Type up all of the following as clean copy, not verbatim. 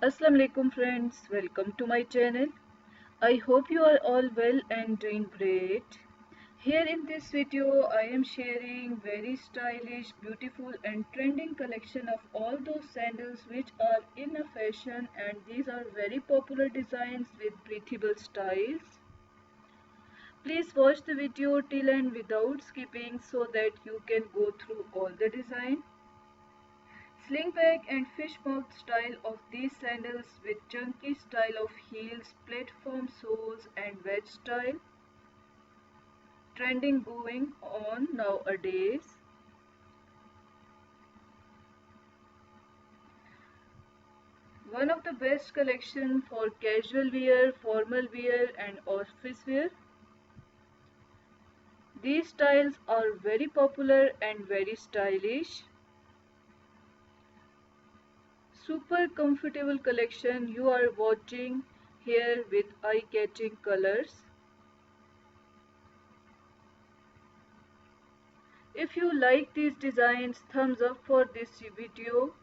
Assalamu alaikum friends, welcome to my channel. I hope you are all well and doing great. Here in this video I am sharing very stylish, beautiful and trending collection of all those sandals which are in a fashion, and these are very popular designs with breathable styles. Please watch the video till end without skipping so that you can go through all the design. Slingback and fishmouth style of these sandals with chunky style of heels, platform soles and wedge style. Trending going on nowadays. One of the best collection for casual wear, formal wear and office wear. These styles are very popular and very stylish. Super comfortable collection you are watching here with eye-catching colors. If you like these designs, thumbs up for this video.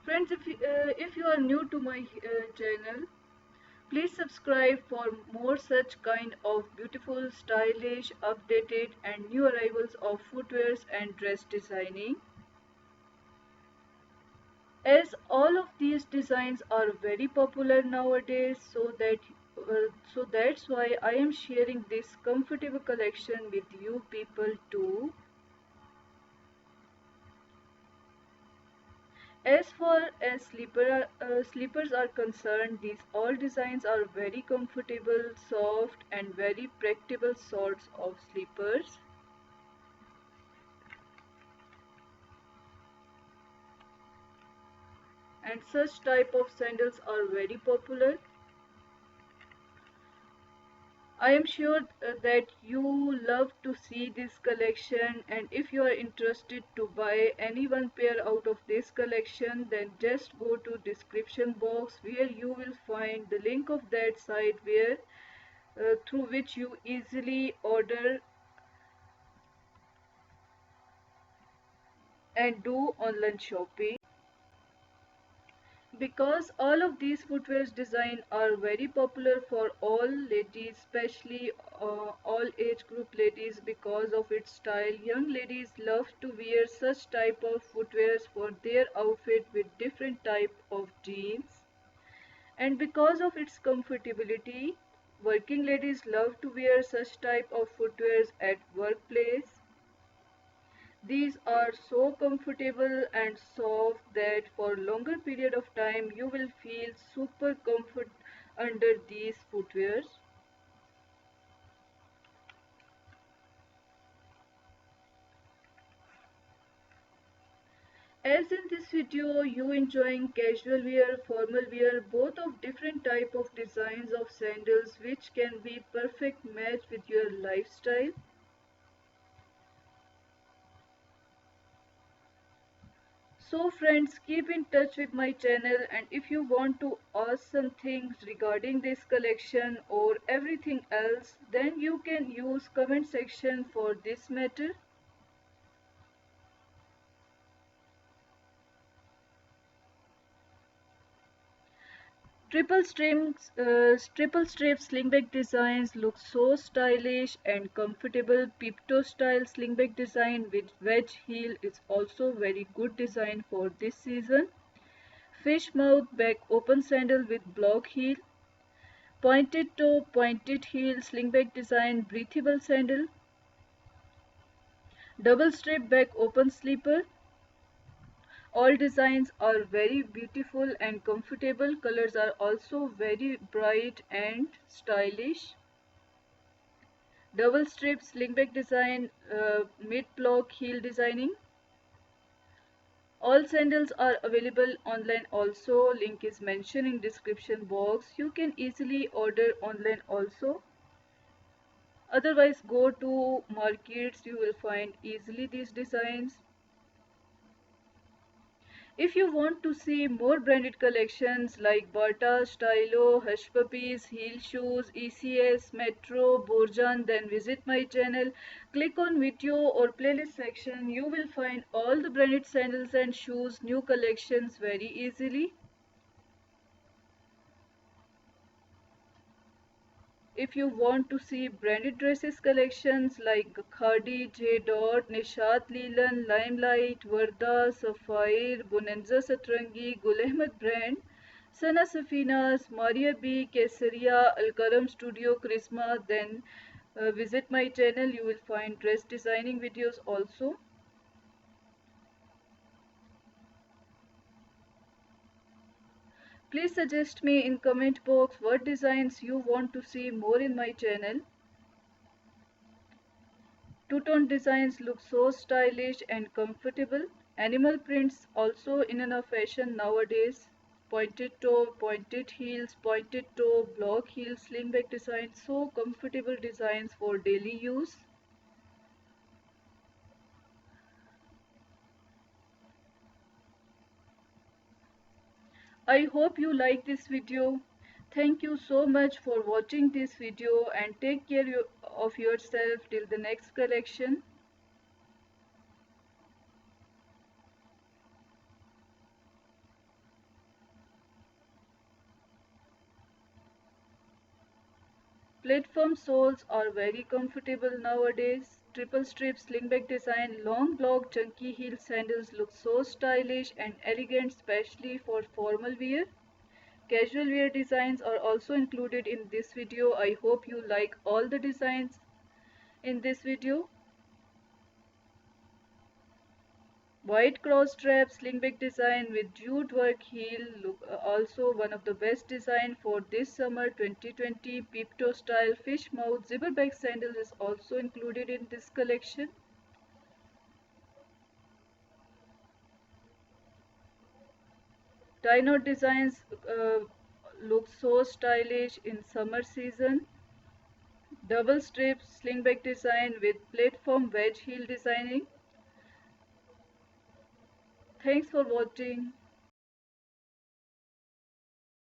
Friends, if you are new to my channel, please subscribe for more such kind of beautiful, stylish, updated and new arrivals of footwears and dress designing. As all of these designs are very popular nowadays, so that's why I am sharing this comfortable collection with you people too. As far as sleepers are concerned, these all designs are very comfortable, soft and very practical sorts of sleepers. And such type of sandals are very popular. I am sure that you love to see this collection, and if you are interested to buy any one pair out of this collection, then just go to description box where you will find the link of that site where through which you easily order and do online shopping. Because all of these footwears design are very popular for all ladies, especially all age group ladies, because of its style. Young ladies love to wear such type of footwears for their outfit with different type of jeans. And because of its comfortability, working ladies love to wear such type of footwears at workplace. These are so comfortable and soft that for longer period of time you will feel super comfort under these footwears. As in this video, you enjoying casual wear, formal wear, both of different type of designs of sandals which can be perfect match with your lifestyle. So friends, keep in touch with my channel, and if you want to ask some things regarding this collection or everything else, then you can use comment section for this matter. Triple strip slingback designs look so stylish and comfortable. Peep-toe style slingback design with wedge heel is also very good design for this season. Fish mouth back open sandal with block heel. Pointed toe, pointed heel, slingback design, breathable sandal. Double strip back open sleeper. All designs are very beautiful and comfortable. Colors are also very bright and stylish. Double strip slingback design, mid block heel designing. All sandals are available online also. Link is mentioned in description box. You can easily order online also. Otherwise, go to markets, you will find easily these designs. If you want to see more branded collections like Bata, Stylo, Hush Puppies, Heel Shoes, ECS, Metro, Borjan, then visit my channel. Click on video or playlist section. You will find all the branded sandals and shoes new collections very easily. If you want to see branded dresses collections like Khadi, J. Dot, Nishat Leland, Limelight, Varda, Sapphire, Bonanza Satrangi, Gul Ahmed brand, Sana Safinas, Maria B, Kesaria, Al Karam Studio, Chrisma, then visit my channel. You will find dress designing videos also. Please suggest me in comment box what designs you want to see more in my channel. Two-tone designs look so stylish and comfortable. Animal prints also in a fashion nowadays. Pointed toe, pointed heels, pointed toe, block heels, slingback designs, so comfortable designs for daily use. I hope you like this video. Thank you so much for watching this video and take care of yourself till the next collection. Platform soles are very comfortable nowadays. Triple strip slingback design, long block chunky heel sandals look so stylish and elegant, especially for formal wear. Casual wear designs are also included in this video. I hope you like all the designs in this video. White cross strap slingback design with jute work heel look also one of the best design for this summer 2020. Peep toe style fish mouth zipper back sandal is also included in this collection. Tie knot designs look so stylish in summer season. Double strip slingback design with platform wedge heel designing. Thanks for watching.